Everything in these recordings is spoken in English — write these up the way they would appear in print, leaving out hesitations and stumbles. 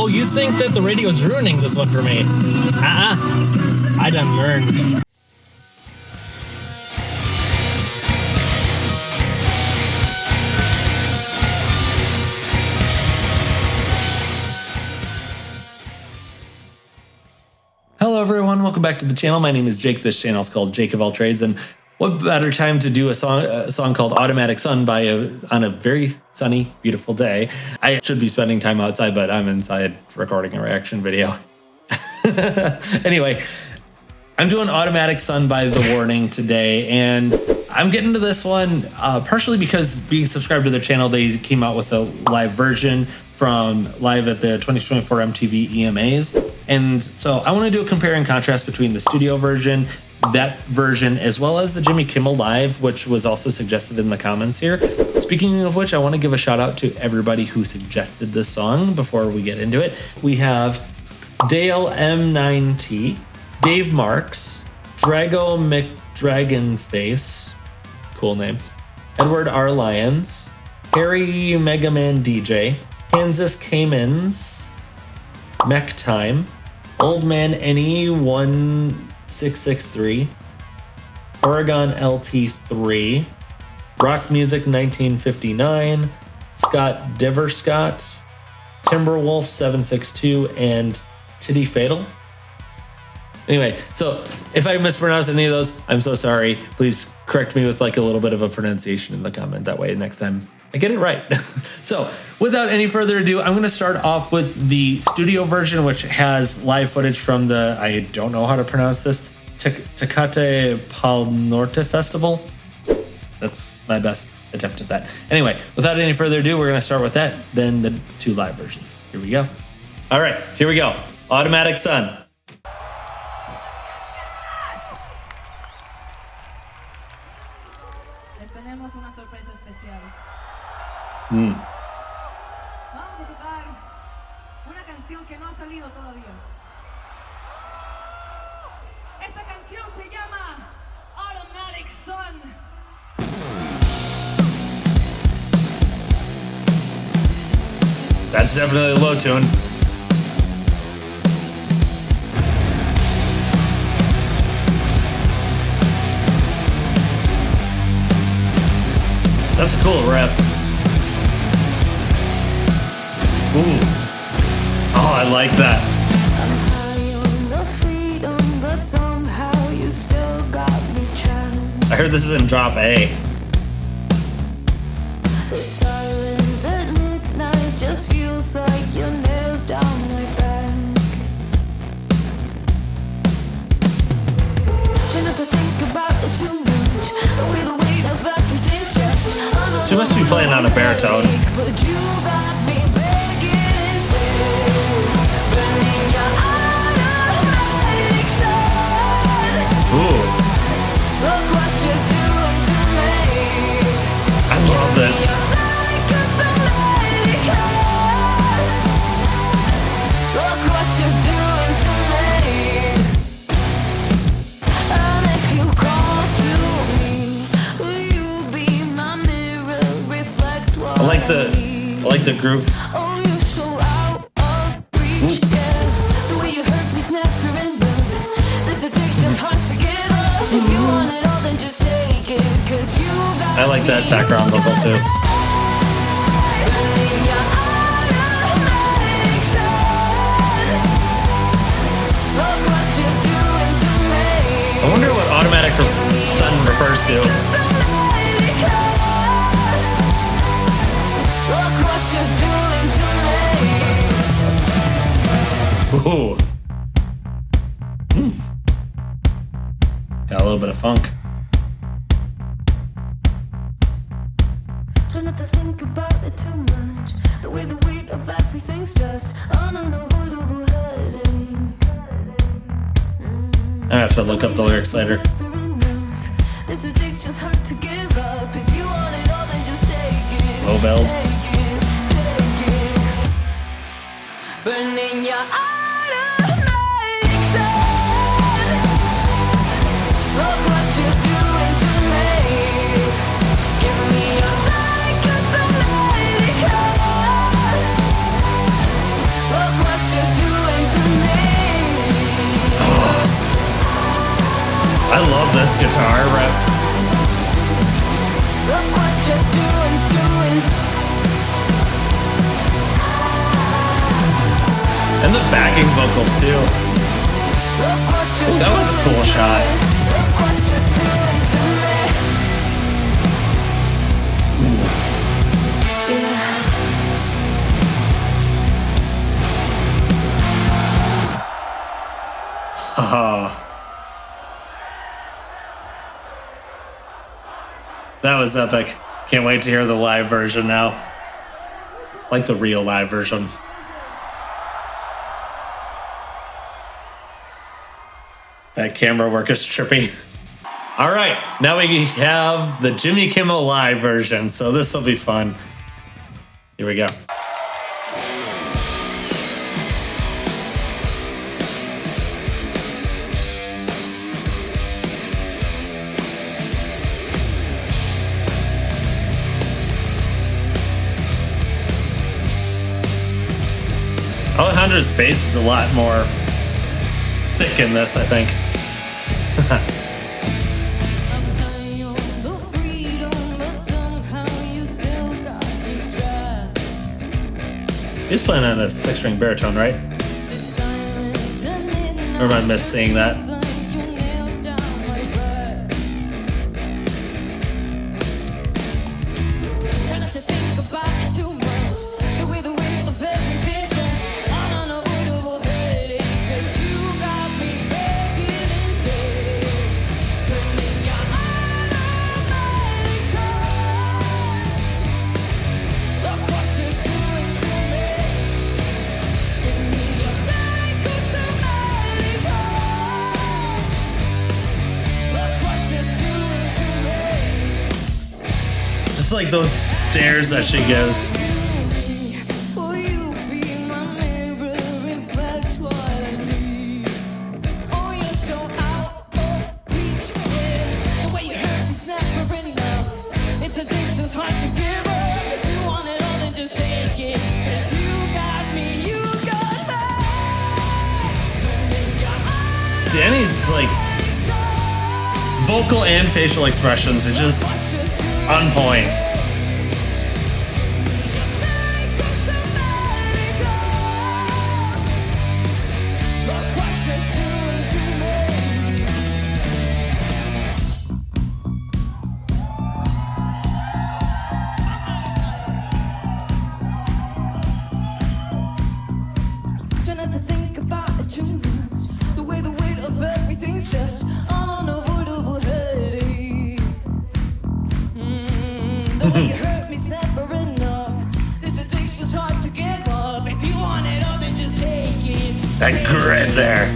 Oh, you think that the radio is ruining this one for me? I done learned. Hello everyone, welcome back to the channel. My name is Jake. This channel is called Jake of All Trades, and what better time to do a song called Automatic Sun on a very sunny, beautiful day. I should be spending time outside, but I'm inside recording a reaction video. Anyway, I'm doing Automatic Sun by The Warning today, and I'm getting to this one partially because being subscribed to their channel, they came out with a live version from live at the 2024 MTV EMAs. And so I want to do a compare and contrast between the studio version, that version, as well as the Jimmy Kimmel live, which was also suggested in the comments here. Speaking of which, I want to give a shout out to everybody who suggested this song before we get into it. We have Dale M9T, Dave Marks, Drago McDragonface, cool name, Edward R. Lyons, Harry Megaman DJ, Kansas Caymans, Mech Time, Old Man Any 1663, Oregon LT3, Rock Music 1959, Scott Deverscott, Timberwolf 762, and Titty Fatal. Anyway, so if I mispronounced any of those, I'm so sorry. Please correct me with like a little bit of a pronunciation in the comment. That way next time I get it right. So without any further ado, I'm going to start off with the studio version, which has live footage from the, I don't know how to pronounce this, Tecate Pal Norte Festival. That's my best attempt at that. Anyway, without any further ado, we're going to start with that, then the two live versions. Here we go. All right, here we go. Automatic Sun. Vamos a tocar una canción que no ha salido todavía. Esta canción se llama Automatic Sun. That's definitely a low tune. That's a cool riff. Ooh. Oh, I like that. I'm high on the freedom, but somehow you still got me trapped. I heard this is in drop A. The silence at midnight just feels like your nails down my back. Try not to think about it too much. With the weight of everything's just. She must be playing on a baritone. But you got me begging instead. Burning your automatic sun. Ooh, Look what you're doing to me. I love this. You're like a automatic sun. Look what you're doing to me. And if you call to me, will you be my mirror? Reflect what I like the group. Oh, you're so out of reach, yeah. The way you hurt me's never enough. This addiction's hard to get off. If you want it all, then just take it. 'Cause you got I like that background vocal too. burning your automatic sun. Look what you're doing to me. I wonder what Automatic Sun refers to. Automatic sun. Look what you're doing to me. Ooh. Got a little bit of funk. Try not to think about it too much. The weight of everything's just an unavoidable headache. I have to look up the lyrics later. This addiction's hard to give up. If you want it all, then just take it. Slow build. Take it. Burning your automatic sun. Look what you're doing to me. Give me your psychosomatic heart. Look what guitar riff. Look what you're doing. And the backing vocals too. Look what you're Ooh, that was a cool shot. Look what you're doing to me. Yeah. Oh. That was epic. Can't wait to hear the live version now. Like the real live version. That camera work is trippy. All right, now we have the Jimmy Kimmel live version, so this will be fun. Here we go. Alejandra's bass is a lot more thick in this, I think. He's playing on a 6-string baritone, right? Or am I missing that? Just like those stares that she gives. Danny's like vocal and facial expressions are just on point. That grit there.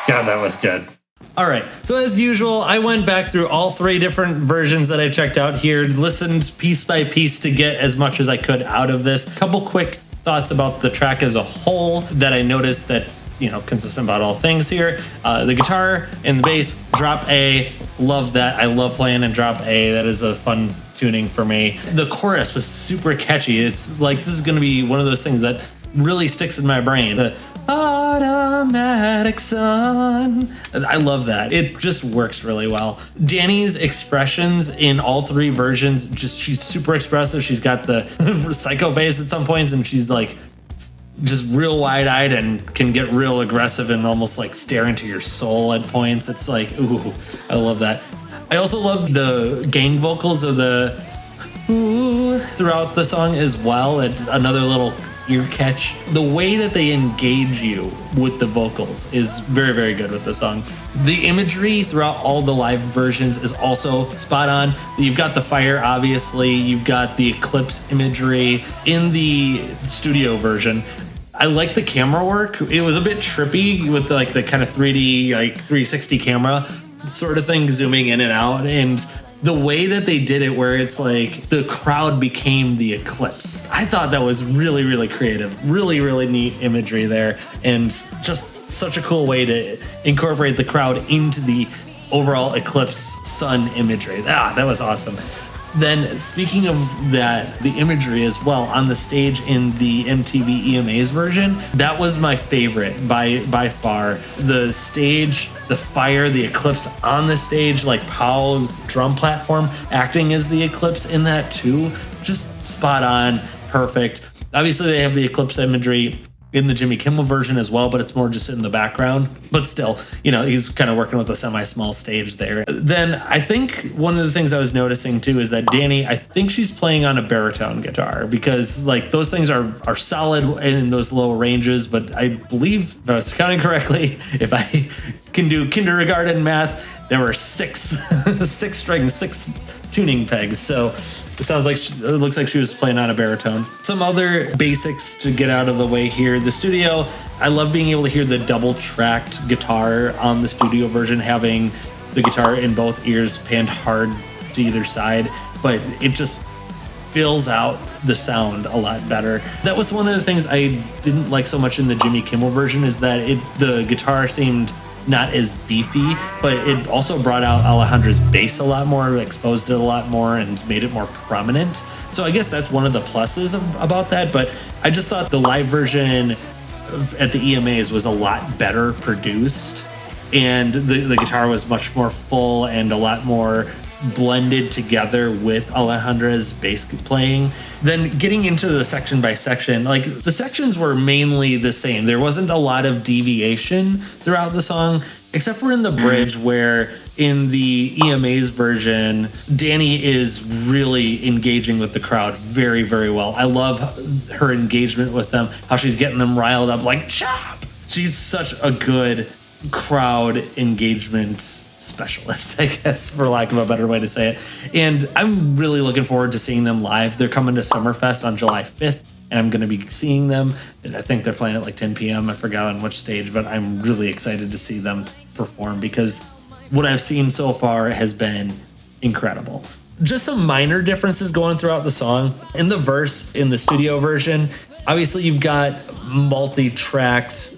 God, that was good. All right, so as usual, I went back through all 3 different versions that I checked out here, listened piece by piece to get as much as I could out of this. Couple quick thoughts about the track as a whole that I noticed that, you know, consistent about all things here. The guitar and the bass, drop A, love that. I love playing in drop A. That is a fun tuning for me. The chorus was super catchy. It's like, this is gonna be one of those things that really sticks in my brain. The automatic sun. I love that. It just works really well. Danny's expressions in all 3 versions, just she's super expressive. She's got the psycho bass at some points, and she's like just real wide-eyed and can get real aggressive and almost like stare into your soul at points. It's like, ooh, I love that. I also love the gang vocals of the ooh throughout the song as well. It's another little ear catch. The way that they engage you with the vocals is very, very good with the song. The imagery throughout all the live versions is also spot on. You've got the fire, obviously. You've got the eclipse imagery. In the studio version, I like the camera work. It was a bit trippy with like the kind of 3D, like 360 camera sort of thing, zooming in and out. And the way that they did it, where it's like the crowd became the eclipse. I thought that was really, really creative. Really, really neat imagery there. And just such a cool way to incorporate the crowd into the overall eclipse sun imagery. That was awesome. Then speaking of that, the imagery as well on the stage in the MTV EMAs version, that was my favorite by far. The stage, the fire, the eclipse on the stage, like Powell's drum platform acting as the eclipse in that too, just spot on, perfect. Obviously they have the eclipse imagery in the Jimmy Kimmel version as well, but it's more just in the background. But still, you know, he's kind of working with a semi-small stage there. Then I think one of the things I was noticing too is that Dani, I think she's playing on a baritone guitar, because like those things are solid in those low ranges, but I believe, if I was counting correctly, if I can do kindergarten math, there were six strings, 6 tuning pegs. So it looks like she was playing on a baritone. Some other basics to get out of the way here. The studio, I love being able to hear the double-tracked guitar on the studio version, having the guitar in both ears panned hard to either side, but it just fills out the sound a lot better. That was one of the things I didn't like so much in the Jimmy Kimmel version, is that the guitar seemed not as beefy, but it also brought out Alejandra's bass a lot more, exposed it a lot more, and made it more prominent. So I guess that's one of the pluses about that, but I just thought the live version at the EMAs was a lot better produced, and the guitar was much more full and a lot more blended together with Alejandra's bass playing. Then getting into the section by section, like the sections were mainly the same. There wasn't a lot of deviation throughout the song, except for in the bridge, where in the EMA's version, Dani is really engaging with the crowd very, very well. I love her engagement with them, how she's getting them riled up like, chop! She's such a good crowd engagement specialist, I guess, for lack of a better way to say it. And I'm really looking forward to seeing them live. They're coming to Summerfest on July 5th, and I'm going to be seeing them. And I think they're playing at like 10 p.m. I forgot on which stage, but I'm really excited to see them perform, because what I've seen so far has been incredible. Just some minor differences going throughout the song. In the verse, in the studio version, obviously you've got multi-tracked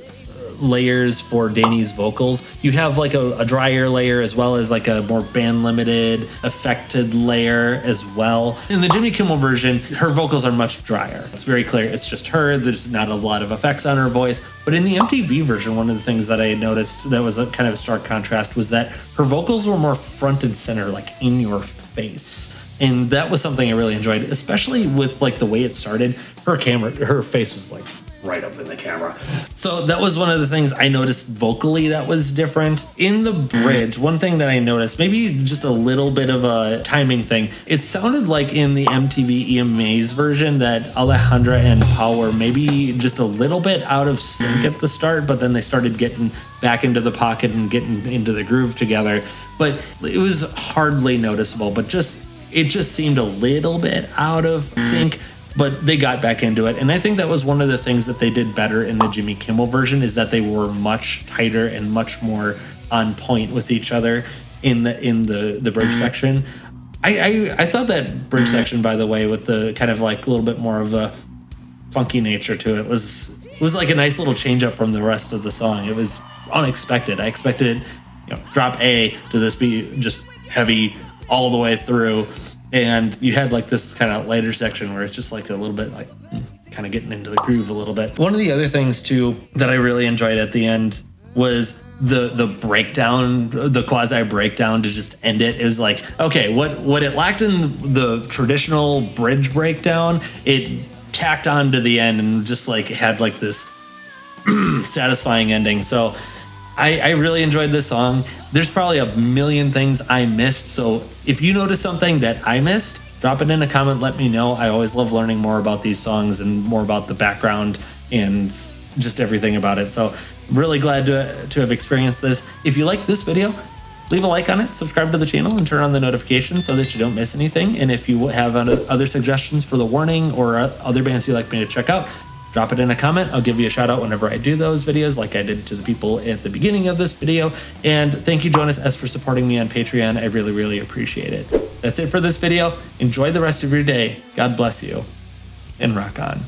layers for Dani's vocals. You have like a drier layer, as well as like a more band limited affected layer as well. In the Jimmy Kimmel version, her vocals are much drier. It's very clear it's just her. There's not a lot of effects on her voice. But in the MTV version, one of the things that I noticed that was a kind of a stark contrast was that her vocals were more front and center, like in your face. And that was something I really enjoyed, especially with like the way it started. Her face was like right up in the camera. So that was one of the things I noticed vocally that was different. In the bridge, one thing that I noticed, maybe just a little bit of a timing thing, it sounded like in the MTV EMAs version that Alejandra and Pau were maybe just a little bit out of sync at the start, but then they started getting back into the pocket and getting into the groove together. But it was hardly noticeable, but it just seemed a little bit out of sync. But they got back into it. And I think that was one of the things that they did better in the Jimmy Kimmel version, is that they were much tighter and much more on point with each other in the bridge section. I thought that bridge section, by the way, with the kind of like a little bit more of a funky nature to it, was like a nice little change up from the rest of the song. It was unexpected. I expected, drop A to this be just heavy all the way through. And you had like this kind of later section where it's just like a little bit like kind of getting into the groove a little bit. One of the other things too that I really enjoyed at the end was the breakdown, the quasi breakdown to just end it. It was like, okay, what it lacked in the traditional bridge breakdown, it tacked on to the end and just like had like this satisfying ending. So I really enjoyed this song. There's probably a million things I missed, so if you notice something that I missed, drop it in a comment, let me know. I always love learning more about these songs and more about the background and just everything about it. So I'm really glad to have experienced this. If you like this video, leave a like on it, subscribe to the channel, and turn on the notifications so that you don't miss anything. And if you have other suggestions for The Warning or other bands you'd like me to check out, drop it in a comment. I'll give you a shout out whenever I do those videos, like I did to the people at the beginning of this video. And thank you, Jonas S., for supporting me on Patreon. I really, really appreciate it. That's it for this video. Enjoy the rest of your day. God bless you, and rock on.